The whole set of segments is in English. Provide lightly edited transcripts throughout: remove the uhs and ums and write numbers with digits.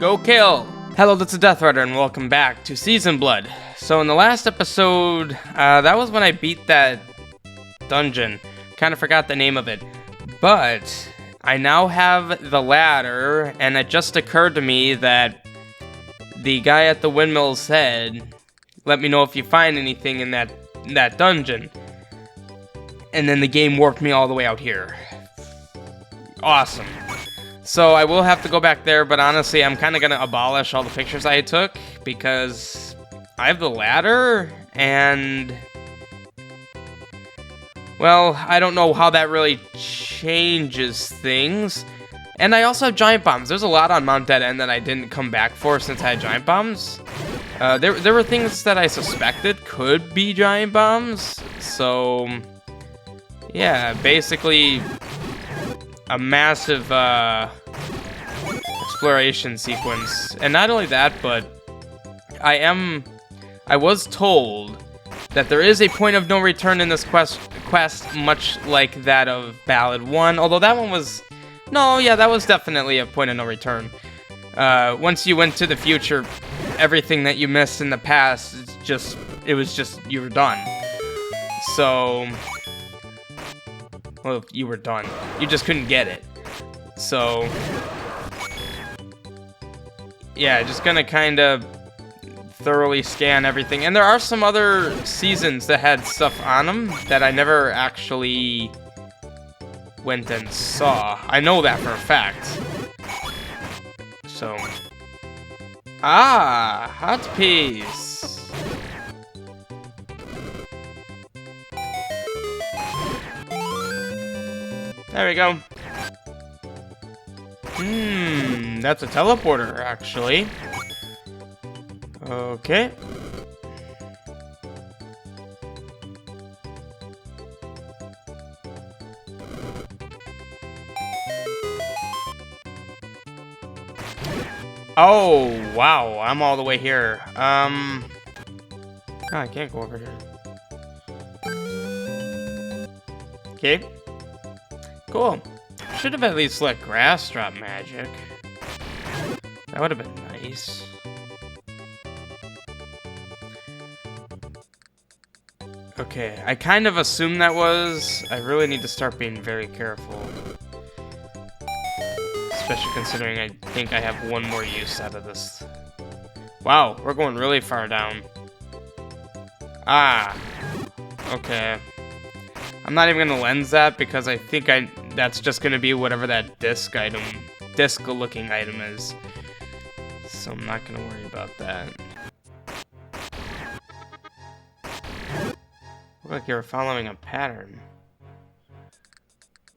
Go kill! Hello, this is Death Rider, and welcome back to Season Blood. So in the last episode, that was when I beat that dungeon. Kind of forgot the name of it. But I now have the ladder, and it just occurred to me that the guy at the windmill said, let me know if you find anything in that dungeon. And then the game warped me all the way out here. Awesome. So I will have to go back there, but honestly, I'm kind of going to abolish all the pictures I took because I have the ladder, and well, I don't know how that really changes things. And I also have giant bombs. There's a lot on Mount Dead End that I didn't come back for since I had giant bombs. There were things that I suspected could be giant bombs. So, yeah, basically a massive exploration sequence. And not only that, but I was told that there is a point of no return in this quest much like that of Ballad 1. Although that one was... No, yeah, that was definitely a point of no return. Once you went to the future, everything that you missed in the past, it was just, you were done. So... Well, you were done. You just couldn't get it. So... Yeah, just gonna kind of thoroughly scan everything. And there are some other seasons that had stuff on them that I never actually went and saw. I know that for a fact. So... Ah! Hot peas! There we go. That's a teleporter, actually. Okay. Oh, wow, I'm all the way here. Oh, I can't go over here. Okay. Cool. Should have at least let grass drop magic. That would have been nice. Okay, I kind of assumed that was. I really need to start being very careful. Especially considering I think I have one more use out of this. Wow, we're going really far down. Ah. Okay. I'm not even gonna lens that because I think that's just gonna be whatever that disc-looking item is. So I'm not gonna worry about that. Look like you're following a pattern.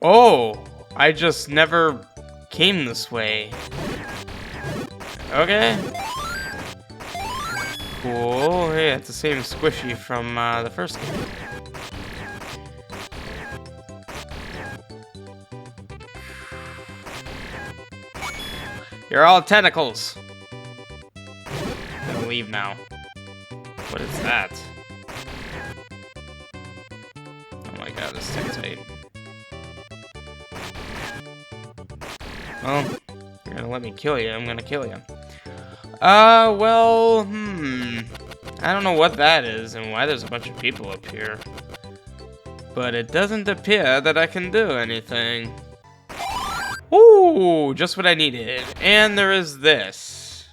Oh! I just never came this way. Okay. Cool. Hey, it's the same squishy from the first game. You're all tentacles. I'm gonna leave now. What is that? Oh my god, this thing's tight. Well, you're gonna let me kill you, I'm gonna kill you. Well, I don't know what that is and why there's a bunch of people up here. But it doesn't appear that I can do anything. Ooh, just what I needed. And there is this.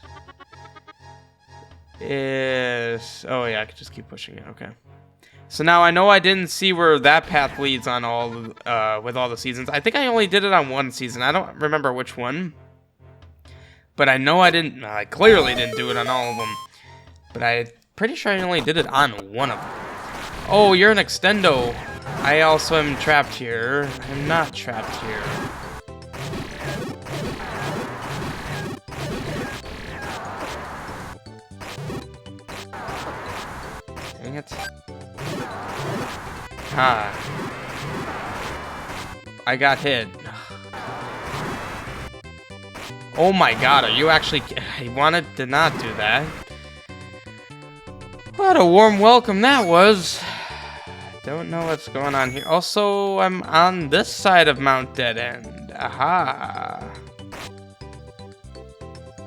Oh yeah, I could just keep pushing it, okay. So now I know I didn't see where that path leads on with all the seasons. I think I only did it on one season. I don't remember which one. But I know I clearly didn't do it on all of them. But I'm pretty sure I only did it on one of them. Oh, you're an extendo. I also am trapped here. I'm not trapped here. Dang it. Ah. I got hit. Oh my god, are you actually... I did not do that. What a warm welcome that was. Don't know what's going on here. Also, I'm on this side of Mount Dead End. Aha.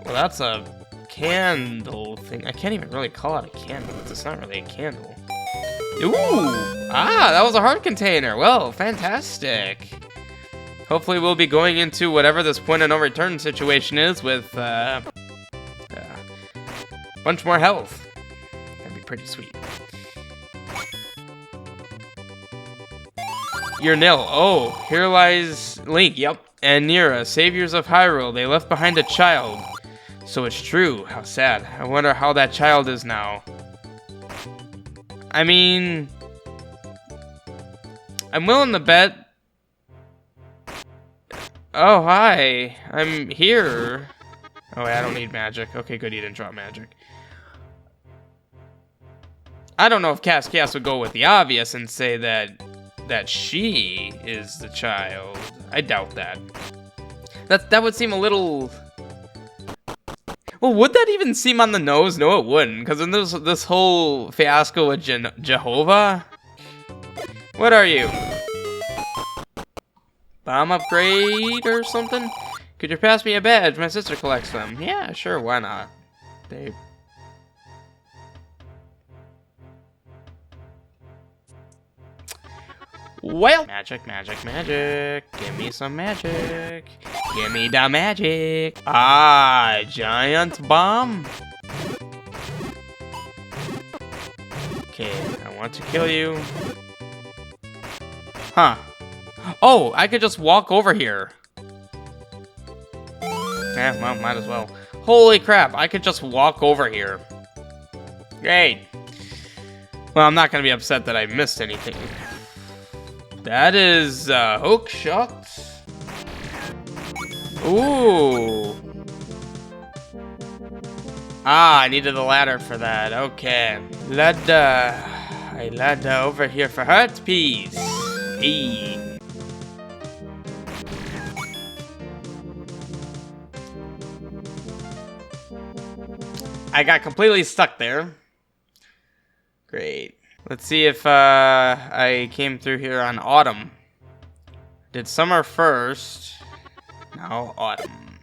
Well, that's a candle thing. I can't even really call it a candle. It's not really a candle. Ooh! Ah, that was a heart container. Well, fantastic. Hopefully we'll be going into whatever this point of no return situation is with a bunch more health. That'd be pretty sweet. You're nil. Oh, here lies Link. Yep. And Nira, saviors of Hyrule. They left behind a child. So it's true. How sad. I wonder how that child is now. I mean, I'm willing to bet. Oh, hi. I'm here. Oh, wait, I don't need magic. Okay, good. You didn't draw magic. I don't know if Cascas would go with the obvious and say that she is the child. I doubt that. That would seem a little... Well, would that even seem on the nose? No, it wouldn't, because then there's this whole fiasco with Jehovah. What are you? Bomb upgrade or something? Could you pass me a badge? My sister collects them. Yeah, sure, why not? They... Well, magic, magic, magic. Give me some magic. Give me the magic. Ah, giant bomb. Okay, I want to kill you. Huh. Oh, I could just walk over here. Eh, well, might as well. Holy crap, I could just walk over here. Great. Well, I'm not gonna be upset that I missed anything. That is, hook shots. Ooh. Ah, I needed a ladder for that. Okay. Ladder. I ladder over here for heart piece. Hey. I got completely stuck there. Great. Let's see if I came through here on autumn. Did summer first. Now autumn.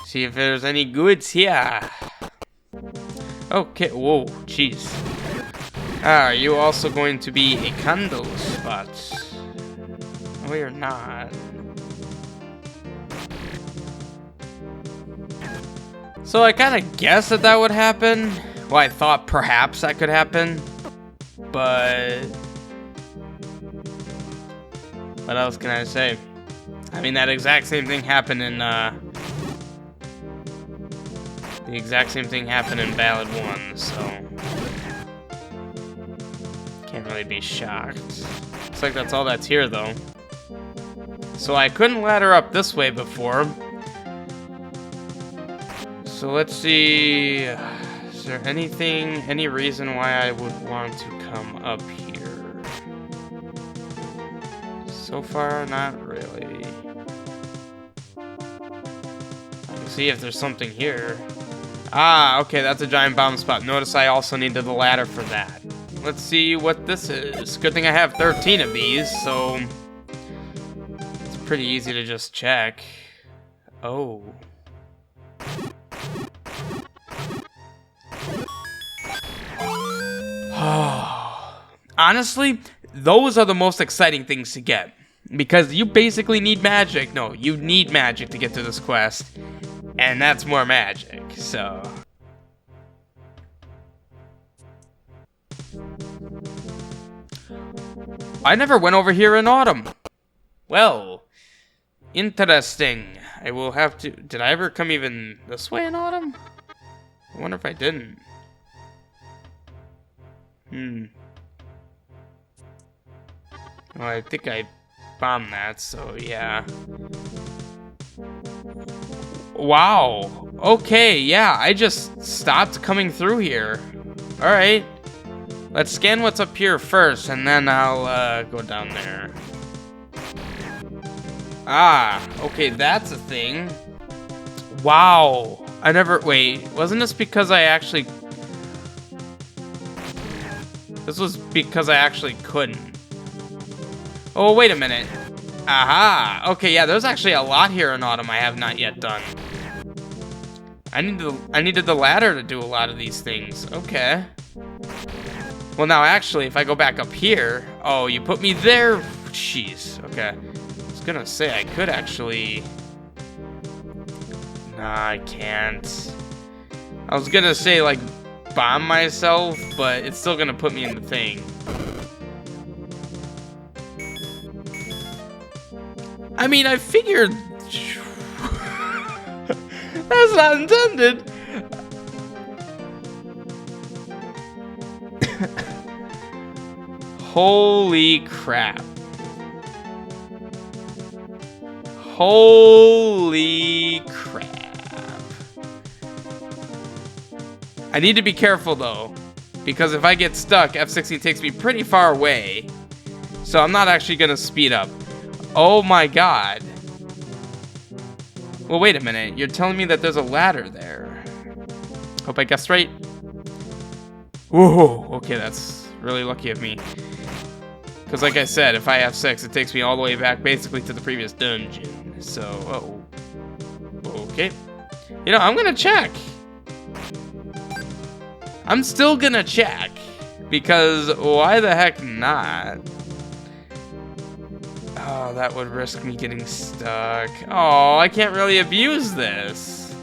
See if there's any goods here. Okay, whoa, jeez. Are you also going to be a candle spot? No, you're not. So I kind of guessed that would happen. Well, I thought perhaps that could happen, but what else can I say? I mean, that exact same thing happened in Ballad 1, so can't really be shocked. Looks like that's all that's here, though. So I couldn't ladder up this way before. So let's see. Is there any reason why I would want to come up here? So far, not really. Let's see if there's something here. Ah, okay, that's a giant bomb spot. Notice I also needed the ladder for that. Let's see what this is. Good thing I have 13 of these, so it's pretty easy to just check. Oh. Honestly, those are the most exciting things to get. Because you basically need magic. No, you need magic to get to this quest. And that's more magic, so... I never went over here in autumn. Well, interesting. I will have to... Did I ever come even this way in autumn? I wonder if I didn't. Well, I think I bombed that, so yeah. Wow. Okay, yeah, I just stopped coming through here. Alright. Let's scan what's up here first, and then I'll go down there. Ah, okay, that's a thing. Wow. I never... Wait, wasn't this because I actually... This was because I actually couldn't. Oh, wait a minute. Aha! Okay, yeah, there's actually a lot here in autumn I have not yet done. I needed the ladder to do a lot of these things. Okay. Well, now actually, if I go back up here, oh, you put me there. Jeez. Okay. I was gonna say I could actually. Nah, I can't. I was gonna say like bomb myself, but it's still gonna put me in the thing. I mean, I figured. That's not intended. Holy crap. Holy crap. I need to be careful though, because if I get stuck, F-16 takes me pretty far away. So I'm not actually gonna speed up. Oh my god. Well, wait a minute. You're telling me that there's a ladder there. Hope I guessed right. Whoa, okay, that's really lucky of me. Because like I said, if I have 6, it takes me all the way back basically to the previous dungeon. So, okay. You know, I'm gonna check. I'm still gonna check. Because why the heck not? Oh, that would risk me getting stuck. Oh, I can't really abuse this.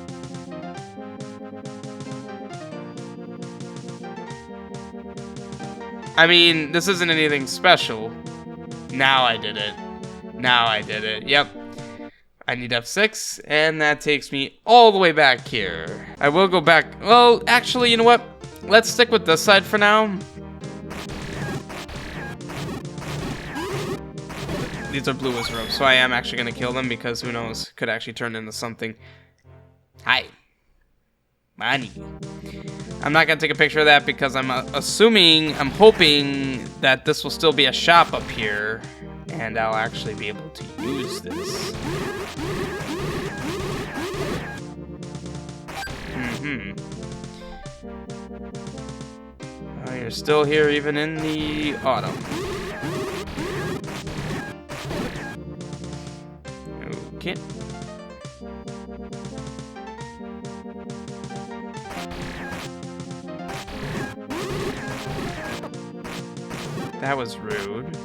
I mean, this isn't anything special. Now I did it. Now I did it. Yep. I need F6, and that takes me all the way back here. I will go back. Well, actually, you know what? Let's stick with this side for now. These are blue wizard ropes, so I am actually going to kill them because who knows, could actually turn into something. Hi. Money. I'm not going to take a picture of that because I'm hoping that this will still be a shop up here and I'll actually be able to use this. Oh, you're still here even in the autumn. Okay. That was rude.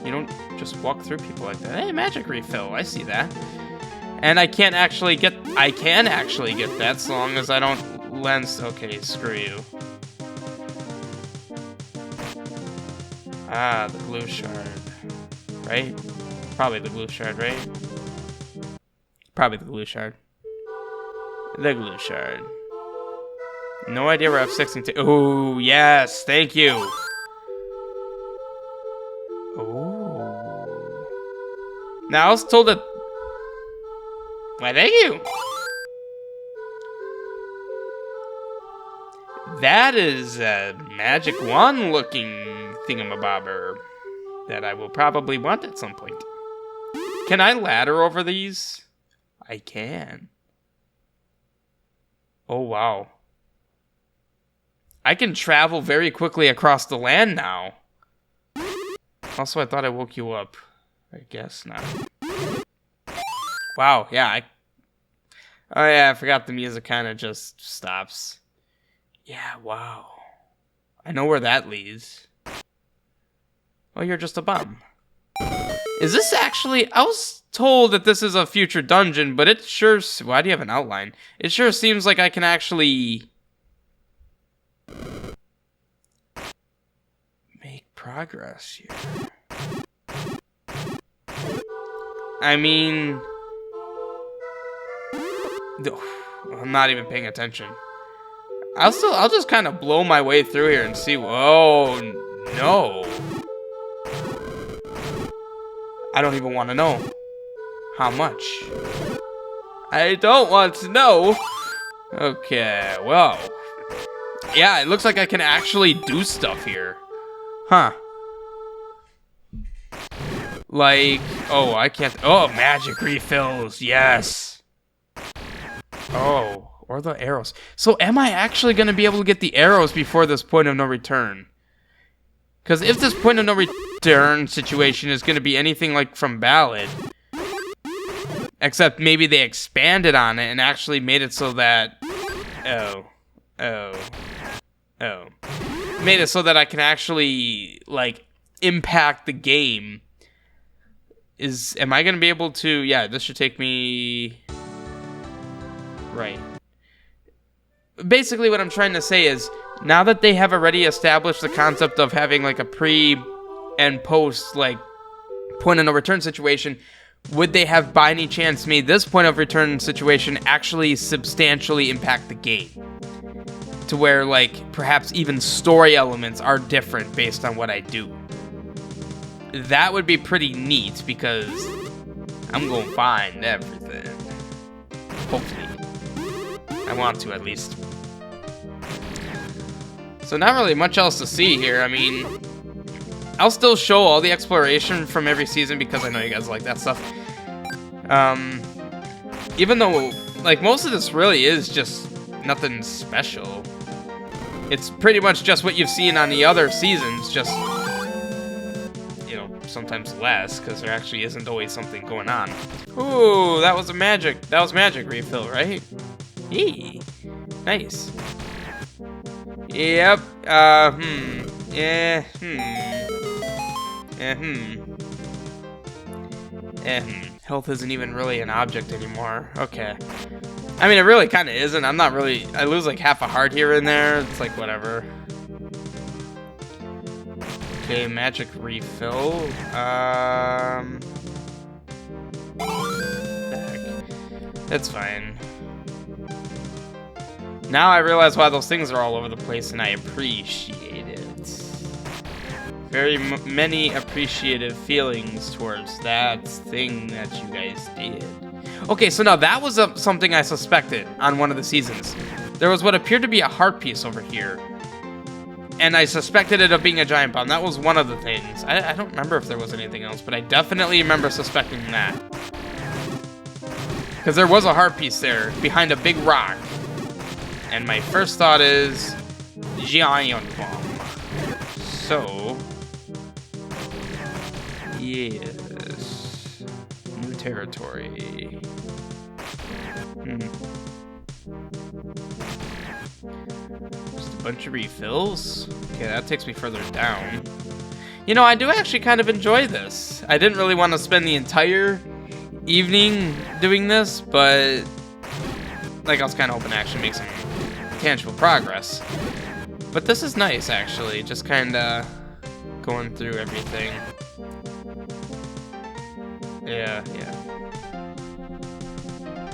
You don't just walk through people like that. Hey, magic refill. I see that. And I can actually get that so long as I don't lens. Okay, screw you. Ah, the glue shard. Right? Probably the glue shard, right? Probably the glue shard. The glue shard. No idea where F-16 oh, yes, thank you. Oh. Now I was told that. Why, thank you. That is a magic wand looking thingamabobber that I will probably want at some point. Can I ladder over these? I can. Oh, wow. I can travel very quickly across the land now. Also, I thought I woke you up. I guess not. Wow, yeah. Oh, yeah, I forgot the music kind of just stops. Yeah, wow. I know where that leads. Oh, you're just a bum. Is this actually... I was told that this is a future dungeon, but it sure... Why do you have an outline? It sure seems like I can actually... make progress here. I mean... I'm not even paying attention. I'll just kind of blow my way through here and see... Oh, no. I don't even want to know. How much? I don't want to know. Okay, well. Yeah, it looks like I can actually do stuff here. Huh. Like, oh, I can't. Oh, magic refills. Yes. Oh, or the arrows. So am I actually going to be able to get the arrows before this point of no return? Because if this point of no return situation is going to be anything like from Ballad, except maybe they expanded on it and actually made it so that Oh. Made it so that I can actually, like, impact the game. Am I gonna be able to... Yeah, this should take me... Right. Basically, what I'm trying to say is, now that they have already established the concept of having, like, a pre and post, like, point of no return situation, would they have by any chance made this point of return situation actually substantially impact the game? To where, like, perhaps even story elements are different based on what I do. That would be pretty neat, because I'm gonna find everything. Hopefully. I want to, at least. So not really much else to see here. I mean, I'll still show all the exploration from every season because I know you guys like that stuff. Even though, like, most of this really is just nothing special. It's pretty much just what you've seen on the other seasons, just, you know, sometimes less, because there actually isn't always something going on. Ooh, that was magic refill, right? Yee, nice. Yep, Health isn't even really an object anymore. Okay. I mean, it really kind of isn't. I'm not really... I lose like half a heart here and there. It's like, whatever. Okay, magic refill. Back. That's fine. Now I realize why those things are all over the place, and I appreciate it. Very many appreciative feelings towards that thing that you guys did. Okay, so now that was something I suspected on one of the seasons. There was what appeared to be a heart piece over here. And I suspected it of being a giant bomb. That was one of the things. I don't remember if there was anything else, but I definitely remember suspecting that. Because there was a heart piece there behind a big rock. And my first thought is... giant bomb. So... yes. New territory. Just a bunch of refills. Okay, that takes me further down. You know, I do actually kind of enjoy this. I didn't really want to spend the entire evening doing this, but like I was kind of hoping to actually make some tangible progress. But this is nice, actually. Just kind of going through everything. Yeah.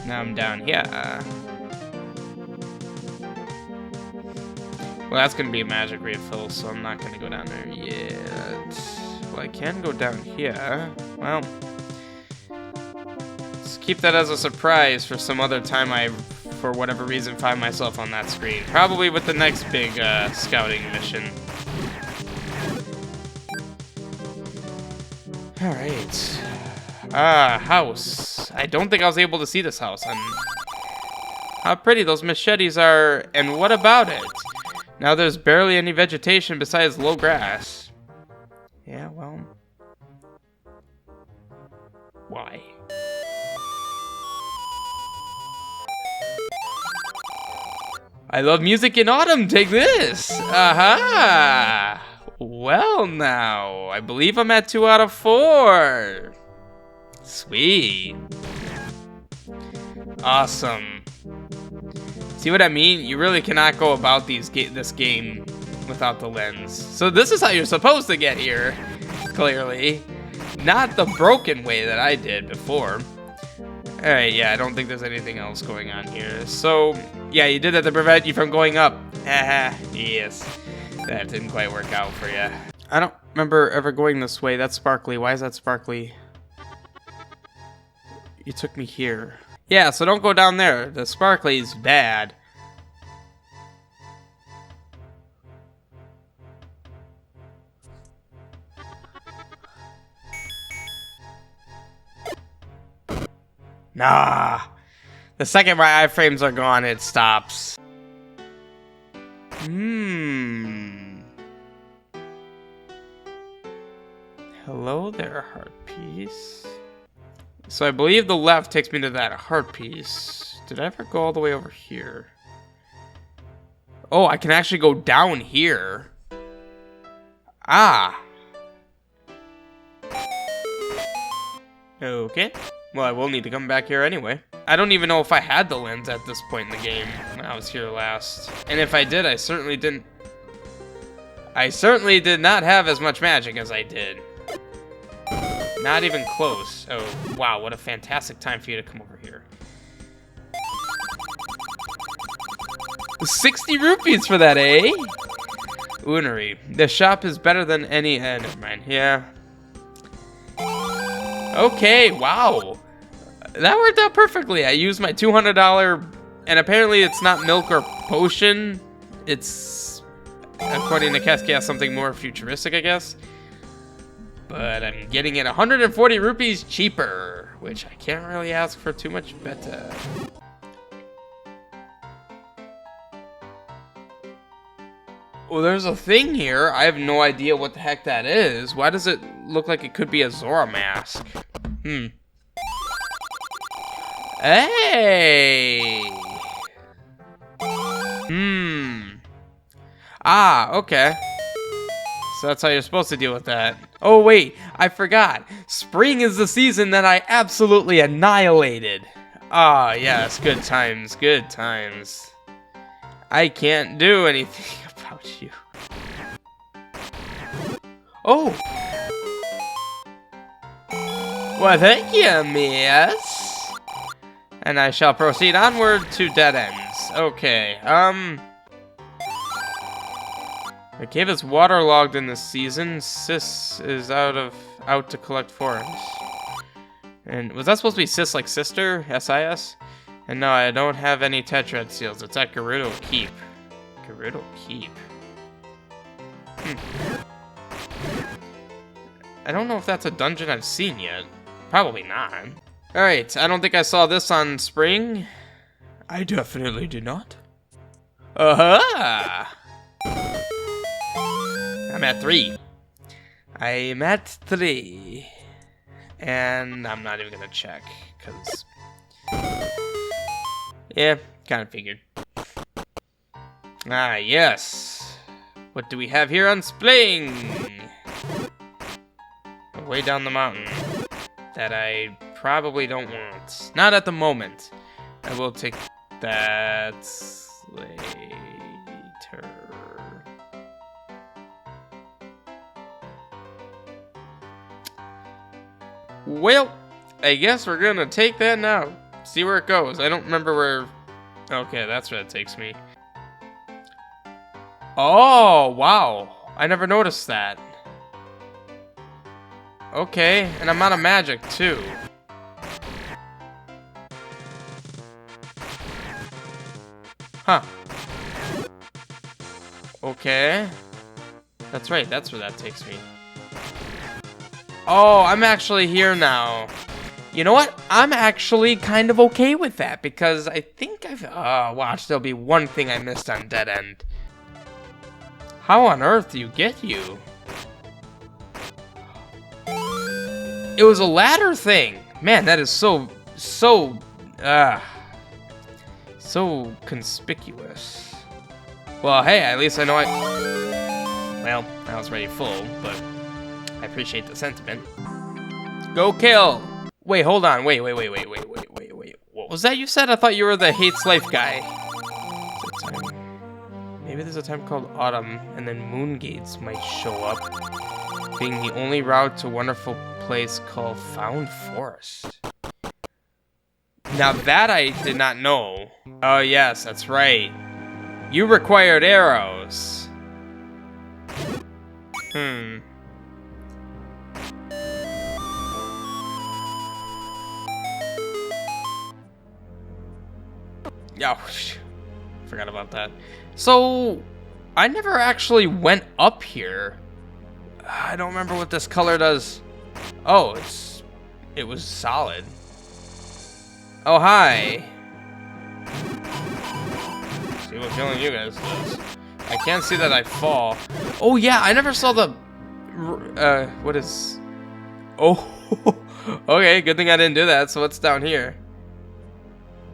Now I'm down here. Well, that's going to be a magic refill, so I'm not going to go down there yet. Well, I can go down here. Well, let's keep that as a surprise for some other time I, for whatever reason, find myself on that screen. Probably with the next big scouting mission. Alright. House. I don't think I was able to see this house. And how pretty those machetes are, and what about it? Now there's barely any vegetation besides low grass. Yeah, well... why? I love music in autumn, take this! Aha! Well now, I believe I'm at 2 out of 4. Sweet. Awesome. See what I mean? You really cannot go about this game without the lens. So this is how you're supposed to get here, clearly. Not the broken way that I did before. Alright, yeah, I don't think there's anything else going on here. So, yeah, you did that to prevent you from going up. Haha, yes. That didn't quite work out for you. I don't remember ever going this way. That's sparkly. Why is that sparkly? You took me here. Yeah, so don't go down there. The sparkly's bad. Nah. The second my iframes are gone, it stops. Hello there, heart piece. So I believe the left takes me to that heart piece. Did I ever go all the way over here? Oh, I can actually go down here. Ah. Okay. Well, I will need to come back here anyway. I don't even know if I had the lens at this point in the game when I was here last. And if I did, I certainly didn't. I certainly did not have as much magic as I did. Not even close. Oh, wow, what a fantastic time for you to come over here. 60 rupees for that, eh? Unery. The shop is better than any... never mind. Yeah. Okay, wow. That worked out perfectly. I used my $200... And apparently it's not milk or potion. It's... According to Cascade, something more futuristic, I guess. But I'm getting it 140 rupees cheaper, which I can't really ask for too much better. Well, there's a thing here. I have no idea what the heck that is. Why does it look like it could be a Zora mask? Hey! Ah, okay. So that's how you're supposed to deal with that. Oh, wait, I forgot. Spring is the season that I absolutely annihilated. Ah, yes, good times, good times. I can't do anything about you. Oh! Well, thank you, miss. And I shall proceed onward to dead ends. Okay, the cave is waterlogged in this season. Sis is out to collect forage. And was that supposed to be Sis like sister? S-I-S? And no, I don't have any Tetrad seals. It's at Gerudo Keep. Gerudo Keep. I don't know if that's a dungeon I've seen yet. Probably not. Alright, I don't think I saw this on Spring. I definitely did not. Aha! I'm at 3. I'm at 3. And I'm not even gonna check, because... Yeah, kind of figured. Ah, yes. What do we have here on Spring? Way down the mountain. That I probably don't want. Not at the moment. I will take that later. Well, I guess we're gonna take that now. See where it goes. I don't remember where... Okay, that's where it takes me. Oh, wow. I never noticed that. Okay, and I'm out of magic, too. Huh. Okay. That's right, that's where that takes me. Oh, I'm actually here now. You know what? I'm actually kind of okay with that, because I think I've... watch, there'll be one thing I missed on Dead End. How on earth do you get you? It was a ladder thing! Man, that is so conspicuous. Well, hey, at least I know Well, I was already full, but I appreciate the sentiment. Go kill! Wait, hold on. Wait. What was that you said? I thought you were the hates life guy. Maybe there's a time called autumn, and then moon gates might show up, being the only route to a wonderful place called Found Forest. Now that I did not know. Oh yes, that's right. You required arrows. Oh, forgot about that. So, I never actually went up here. I don't remember what this color does. Oh, it was solid. Oh, hi. See what feeling you guys does. I can't see that I fall. Oh yeah, I never saw the... what is... Oh, okay, good thing I didn't do that. So what's down here?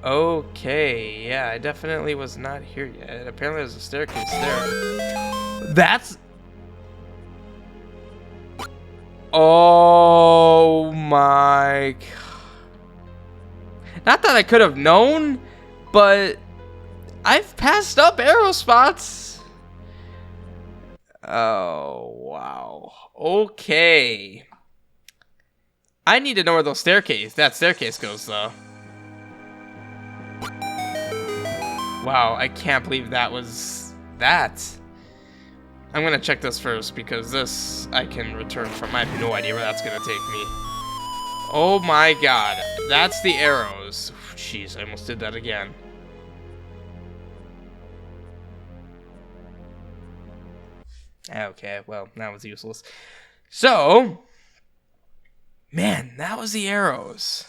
Okay, yeah, I definitely was not here yet. Apparently there's a staircase there. That's... Oh my... Not that I could have known, but I've passed up arrow spots. Oh, wow. Okay. I need to know where that staircase goes, though. Wow, I can't believe that was that. I'm gonna check this first because this I can return from. I have no idea where that's gonna take me. Oh my god, that's the arrows. Jeez, I almost did that again. Okay, well, that was useless. So, man, that was the arrows.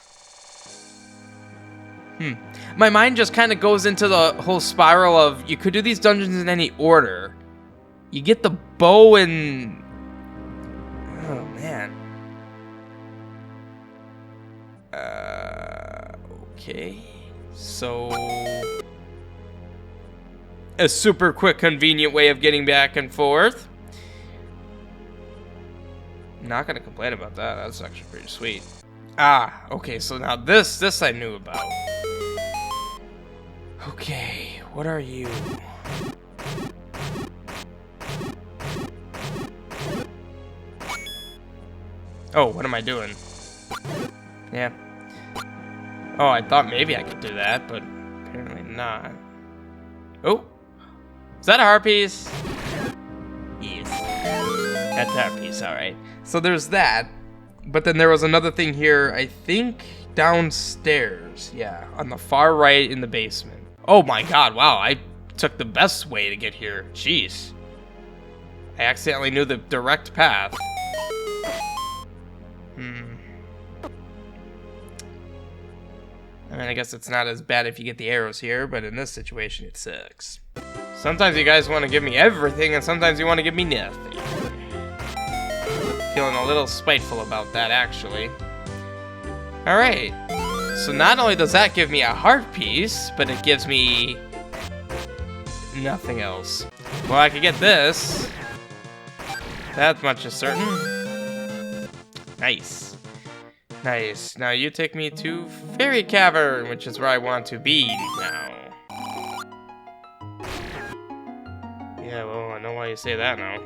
My mind just kind of goes into the whole spiral of you could do these dungeons in any order. You get the bow and... Oh, man. Okay. So... A super quick, convenient way of getting back and forth. Not gonna complain about that. That's actually pretty sweet. Ah, okay, so now this I knew about. Okay, what are you? Oh, what am I doing? Yeah. Oh, I thought maybe I could do that, but apparently not. Oh, is that a heart piece? Yes. That's a heart piece, alright. So there's that, but then there was another thing here, I think downstairs. Yeah, on the far right in the basement. Oh my god, wow, I took the best way to get here. Jeez. I accidentally knew the direct path. I mean, I guess it's not as bad if you get the arrows here, but in this situation, it sucks. Sometimes you guys want to give me everything, and sometimes you want to give me nothing. Feeling a little spiteful about that, actually. Alright. So not only does that give me a heart piece, but it gives me... nothing else. Well, I could get this. That much is certain. Nice. Nice. Now you take me to Fairy Cavern, which is where I want to be now. Yeah, well, I know why you say that now.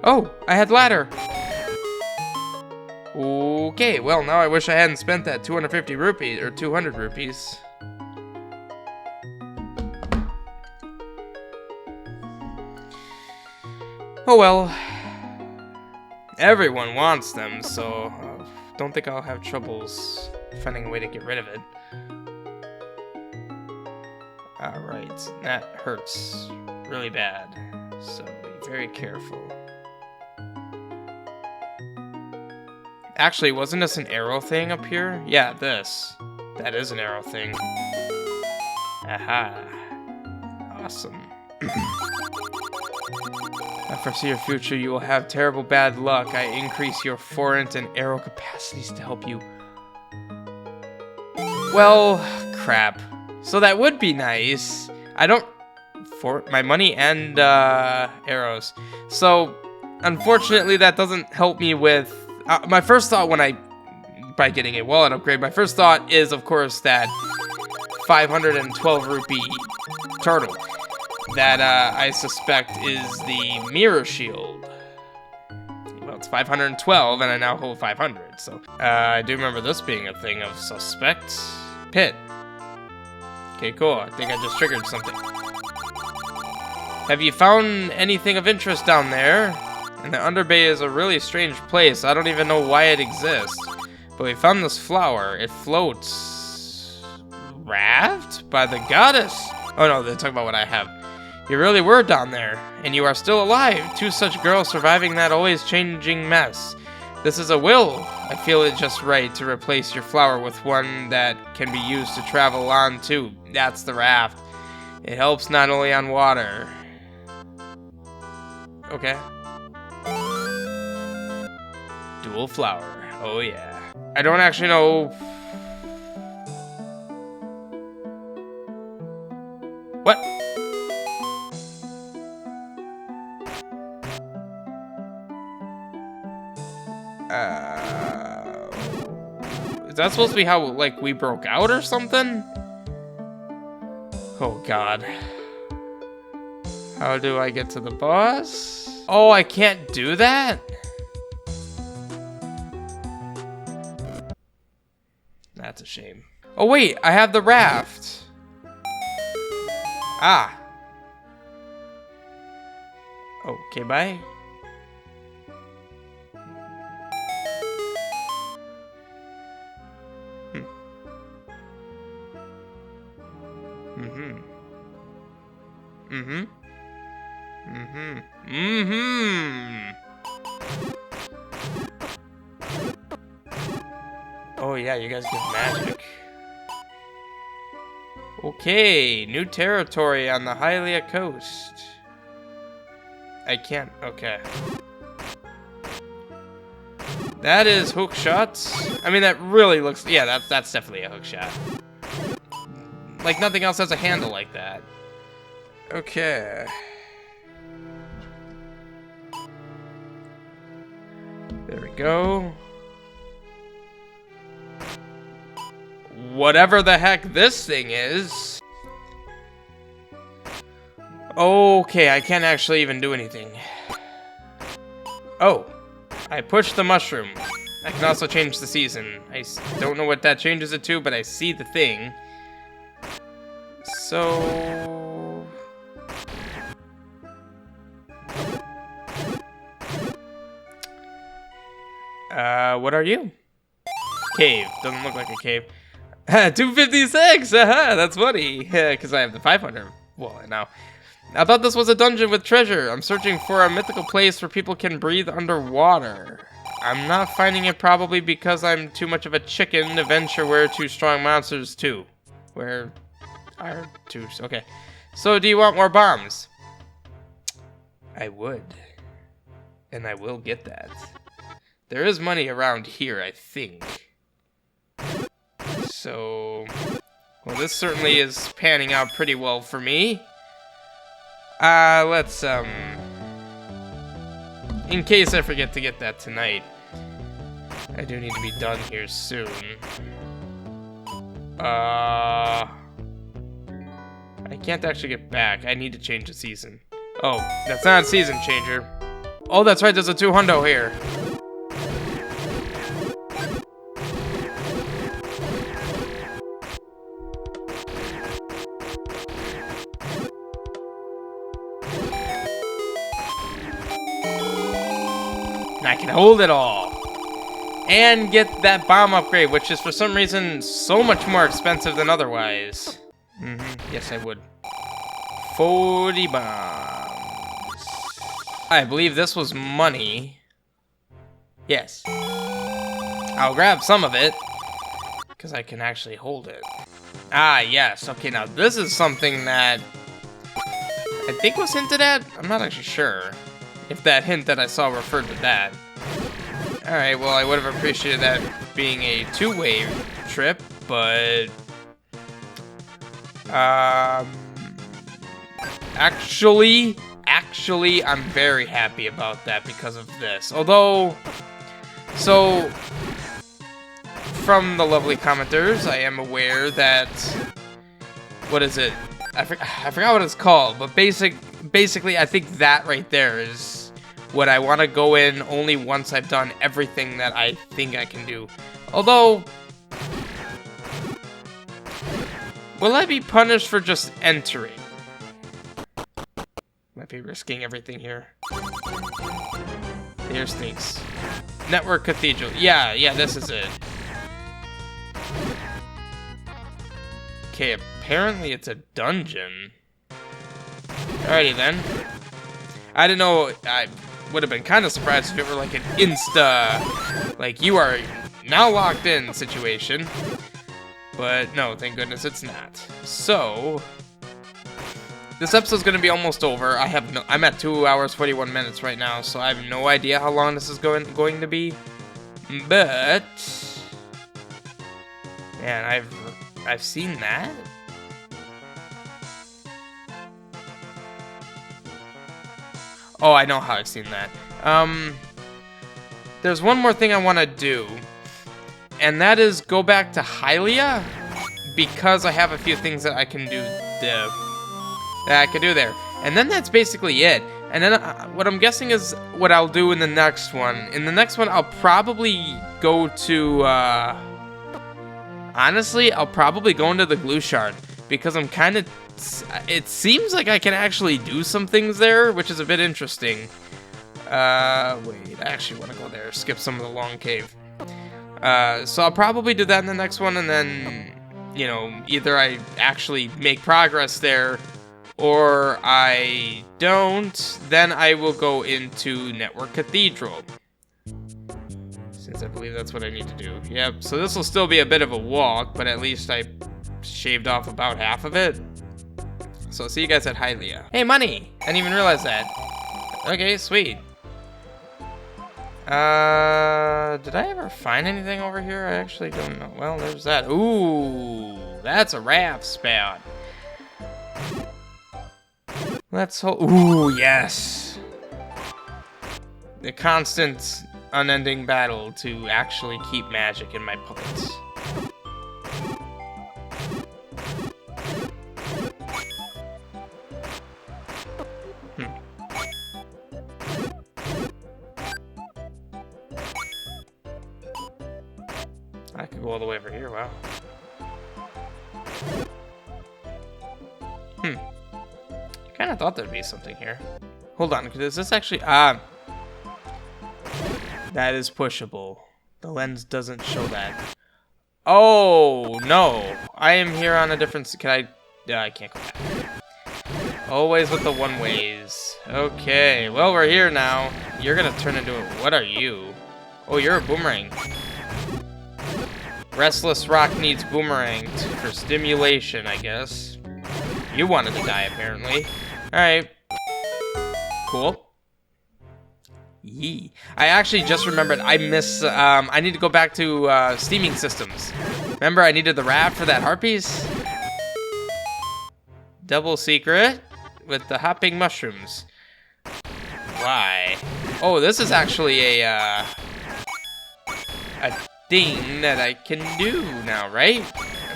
Oh, I had ladder. Okay, well, now I wish I hadn't spent that 250 rupees, or 200 rupees. Oh well. Everyone wants them, so don't think I'll have troubles finding a way to get rid of it. Alright, that hurts really bad, so be very careful. Actually, wasn't this an arrow thing up here? Yeah, this. That is an arrow thing. Aha. Awesome. I foresee your future, you will have terrible bad luck. I increase your forint and arrow capacities to help you. Well, crap. So that would be nice. I don't... For my money and arrows. So, unfortunately, that doesn't help me with... my first thought when by getting a wallet upgrade, my first thought is, of course, that 512 rupee turtle. That I suspect is the mirror shield. Well, it's 512, and I now hold 500, so... I do remember this being a thing of suspect pit. Okay, cool. I think I just triggered something. Have you found anything of interest down there? And the Underbay is a really strange place. I don't even know why it exists. But we found this flower. It floats... Raft? By the goddess! Oh no, they're talking about what I have. You really were down there, and you are still alive. Two such girls surviving that always changing mess. This is a will. I feel it just right to replace your flower with one that can be used to travel on too. That's the raft. It helps not only on water. Okay. Dual flower. Oh yeah. I don't actually know What? Is that supposed to be how, like, we broke out or something? Oh, God. How do I get to the boss? Oh, I can't do that? That's a shame. Oh, wait, I have the raft. Ah. Okay, bye. Oh yeah, you guys give magic. Okay, new territory on the Hylia coast. I can't, okay. That is hook shots. I mean, that really looks, yeah, that's definitely a hook shot. Like, nothing else has a handle like that. Okay. There we go. Whatever the heck this thing is. Okay, I can't actually even do anything. Oh, I pushed the mushroom. I can also change the season. I don't know what that changes it to, but I see the thing. So... what are you? Cave. Doesn't look like a cave. 256! Aha, that's funny. Because I have the 500. Well, now. I thought this was a dungeon with treasure. I'm searching for a mythical place where people can breathe underwater. I'm not finding it probably because I'm too much of a chicken to venture where two strong monsters too. Where are two? Okay. So do you want more bombs? I would. And I will get that. There is money around here, I think. So... Well, this certainly is panning out pretty well for me. Let's, in case I forget to get that tonight. I do need to be done here soon. I can't actually get back. I need to change the season. Oh, that's not a season changer. Oh, that's right, there's a 200 here. I can hold it all. And get that bomb upgrade, which is for some reason so much more expensive than otherwise. Yes, I would. 40 bombs. I believe this was money. Yes. I'll grab some of it, because I can actually hold it. Ah, yes. Okay, now this is something that I think was hinted at. I'm not actually sure if that hint that I saw referred to that. Alright, well, I would have appreciated that being a two-way trip, but... Actually, I'm very happy about that because of this. Although, so, from the lovely commenters, I am aware that, what is it? I forgot what it's called, but basically, I think that right there is what I want to go in only once I've done everything that I think I can do. Although, will I be punished for just entering? Might be risking everything here. Here sneaks. Network Cathedral. Yeah, this is it. Okay, apparently it's a dungeon. Alrighty then. I didn't know, I would have been kind of surprised if it were like an insta, like you are now locked in situation. But no, thank goodness it's not. So, this episode's gonna be almost over. I'm at 2 hours 41 minutes right now, so I have no idea how long this is going to be. But man, I've seen that. Oh, I know how I've seen that. There's one more thing I want to do, and that is go back to Hylia, because I have a few things that I can do there. That I can do there. And then that's basically it. And then what I'm guessing is what I'll do in the next one. In the next one, I'll probably go to, honestly, I'll probably go into the glue shard, because I'm kind of, it seems like I can actually do some things there, which is a bit interesting. Wait, I actually want to go there, skip some of the long cave. So I'll probably do that in the next one, and then, you know, either I actually make progress there, or I don't. Then I will go into Network Cathedral, since I believe that's what I need to do. Yep, so this will still be a bit of a walk, but at least I shaved off about half of it. So I'll see you guys at Hylia. Hey, money! I didn't even realize that. Okay, sweet. Did I ever find anything over here? I actually don't know. Well, there's that. Ooh, that's a raft spout. Let's hope. Ooh, yes. The constant, unending battle to actually keep magic in my pockets. I could go all the way over here, wow. Kinda thought there'd be something here. Hold on, is this actually, that is pushable. The lens doesn't show that. Oh, no. I am here on a different, can I can't go back. Always with the one-ways. Okay, well, we're here now. You're gonna turn into a, what are you? Oh, you're a boomerang. Restless Rock needs boomerang for stimulation, I guess. You wanted to die, apparently. Alright. Cool. Yee. I actually just remembered I need to go back to steaming systems. Remember I needed the raft for that heart piece? Double secret with the hopping mushrooms. Why? Oh, this is actually a thing that I can do now, right?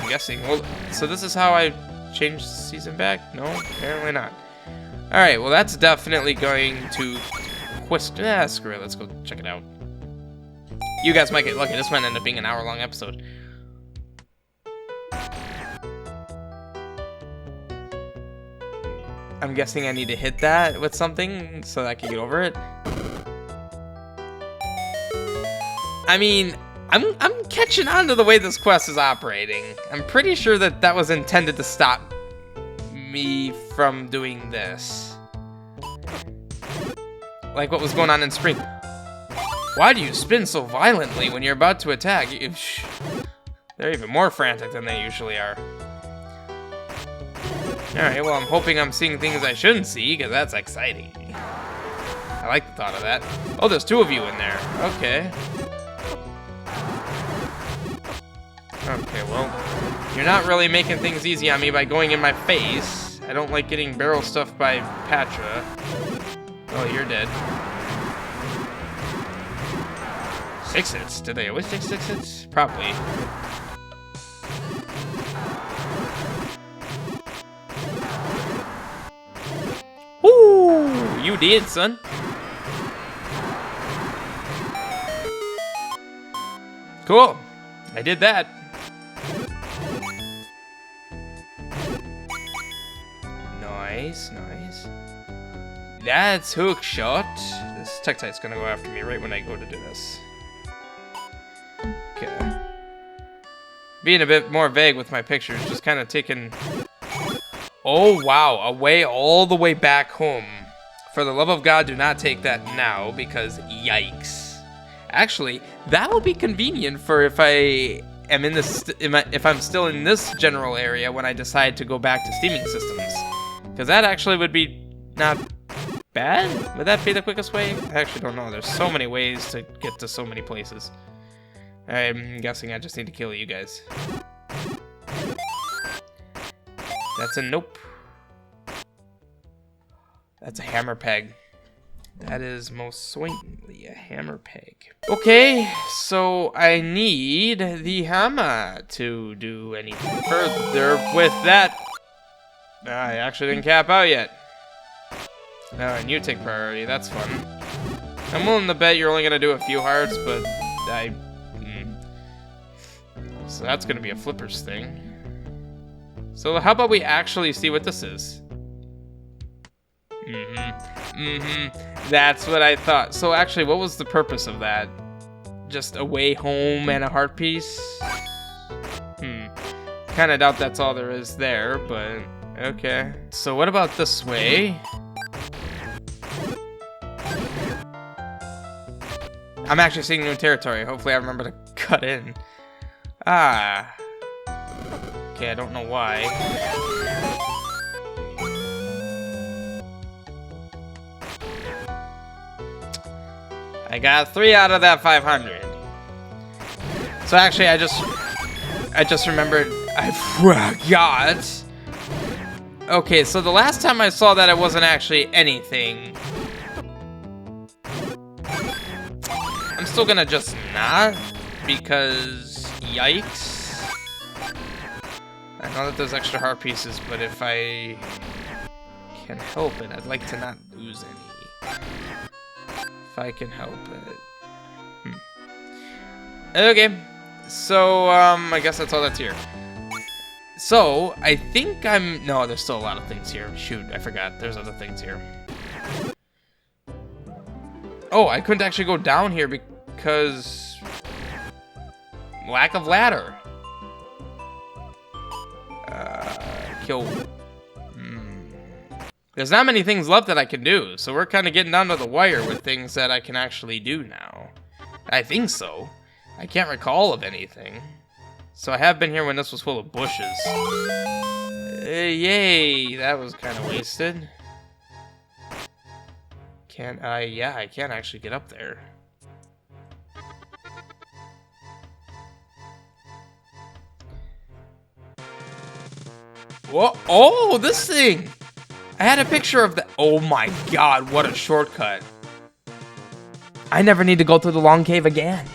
I'm guessing. Well, so this is how I change the season back? No, apparently not. Alright, well that's definitely going to screw it, let's go check it out. You guys might get lucky, this might end up being an hour-long episode. I'm guessing I need to hit that with something so that I can get over it. I mean, I'm catching on to the way this quest is operating. I'm pretty sure that that was intended to stop me from doing this. Like what was going on in spring. Why do you spin so violently when you're about to attack? They're even more frantic than they usually are. Alright, well I'm hoping I'm seeing things I shouldn't see, because that's exciting. I like the thought of that. Oh, there's two of you in there. Okay. Okay, well, you're not really making things easy on me by going in my face. I don't like getting barrel stuffed by Patra. Oh, you're dead. 6 hits? Did they always take 6 hits? Probably. Ooh, you did, son. Cool. I did that. Nice, nice. That's hook shot. This Tektite's gonna go after me right when I go to do this. Okay. Being a bit more vague with my pictures, just kind of taking... Oh, wow. All the way back home. For the love of God, do not take that now, because yikes. Actually, that will be convenient for if I am in this... If I'm still in this general area when I decide to go back to steaming systems. Because that actually would be not bad? Would that be the quickest way? I actually don't know. There's so many ways to get to so many places. I'm guessing I just need to kill you guys. That's a nope. That's a hammer peg. That is most certainly a hammer peg. Okay, so I need the hammer to do anything further with that. I actually didn't cap out yet. And you take priority, that's fun. I'm willing to bet you're only gonna do a few hearts, but so that's gonna be a flippers thing. So how about we actually see what this is? That's what I thought. So actually, what was the purpose of that? Just a way home and a heart piece? Kinda doubt that's all there is there, but okay. So what about this way? I'm actually seeing new territory. Hopefully I remember to cut in. Ah. Okay, I don't know why. I got 3 out of that 500. So actually, I just remembered I forgot. Okay, so the last time I saw that, it wasn't actually anything. I'm still gonna just not, because yikes. I know that there's extra heart pieces, but if I can help it, I'd like to not lose any. If I can help it. Okay, so I guess that's all that's here. So I think no, there's still a lot of things here. Shoot, I forgot. There's other things here. Oh, I couldn't actually go down here because lack of ladder. Kill. There's not many things left that I can do, so we're kind of getting down to the wire with things that I can actually do now. I think so. I can't recall of anything. So I have been here when this was full of bushes. Yay, that was kind of wasted. Can I? Yeah, I can't actually get up there. Whoa! Oh, this thing! I had a picture of the. Oh my god, what a shortcut! I never need to go through the long cave again.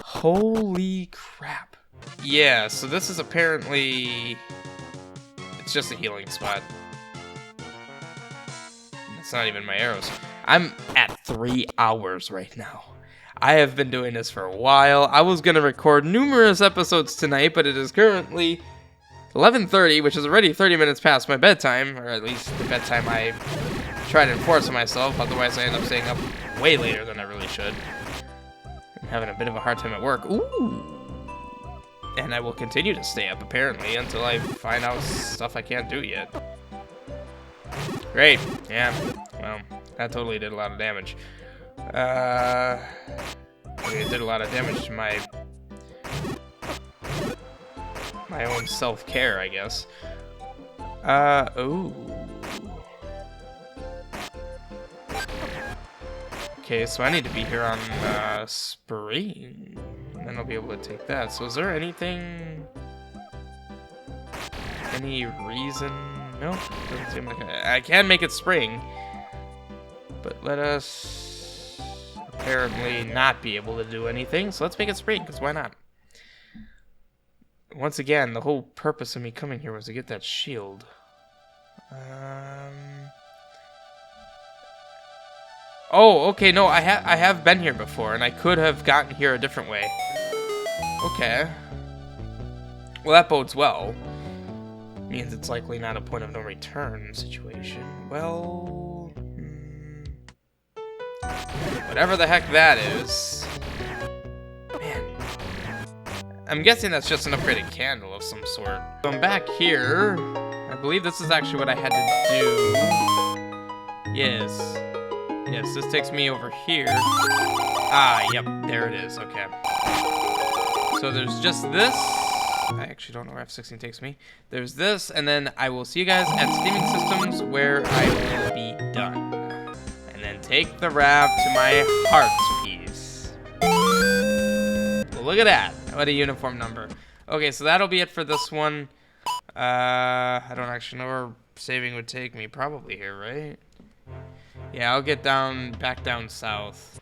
Holy crap! Yeah, so this is apparently. It's just a healing spot. It's not even my arrows. I'm at 3 hours right now. I have been doing this for a while. I was gonna record numerous episodes tonight, but it is currently 11:30, which is already 30 minutes past my bedtime, or at least the bedtime I try to enforce on myself. Otherwise, I end up staying up way later than I really should. I'm having a bit of a hard time at work. Ooh. And I will continue to stay up, apparently, until I find out stuff I can't do yet. Great. Yeah. Well, that totally did a lot of damage. It did a lot of damage to my own self-care, I guess. Ooh. Okay, so I need to be here on, spring. And then I'll be able to take that. So is there anything... Any reason... Nope, doesn't seem like I can make it spring. But let us... apparently not be able to do anything. So let's make it spring, because why not? Once again, the whole purpose of me coming here was to get that shield. Oh, okay, no, I have been here before, and I could have gotten here a different way. Okay. Well, that bodes well. Means it's likely not a point of no return situation. Well... whatever the heck that is... Man. I'm guessing that's just an upgraded candle of some sort. So I'm back here. I believe this is actually what I had to do. Yes. Yes, this takes me over here. Ah, yep, there it is, okay. So there's just this. I actually don't know where F16 takes me. There's this, and then I will see you guys at Steaming Systems, where I will be done. And then take the raft to my heart piece. Well, look at that. What a uniform number. Okay, so that'll be it for this one. I don't actually know where saving would take me. Probably here, right? Yeah, I'll get back down south.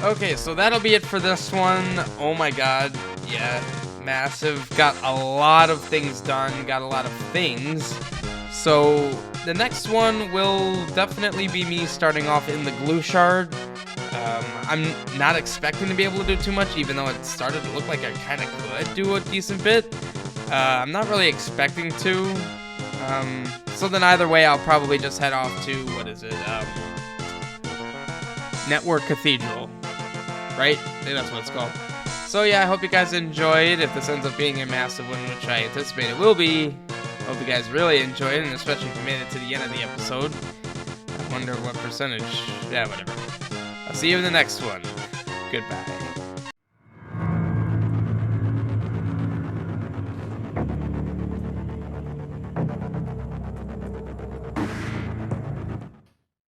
Okay, so that'll be it for this one. Oh my god, yeah, massive. Got a lot of things done, got a lot of things. So the next one will definitely be me starting off in the glue shard. I'm not expecting to be able to do too much, even though it started to look like I kind of could do a decent bit. I'm not really expecting to. So then either way, I'll probably just head off to, what is it, Network Cathedral, right? I think that's what it's called. So yeah, I hope you guys enjoyed. If this ends up being a massive one, which I anticipate it will be, I hope you guys really enjoyed it, and especially if you made it to the end of the episode. I wonder what percentage. Yeah, whatever. I'll see you in the next one. Goodbye.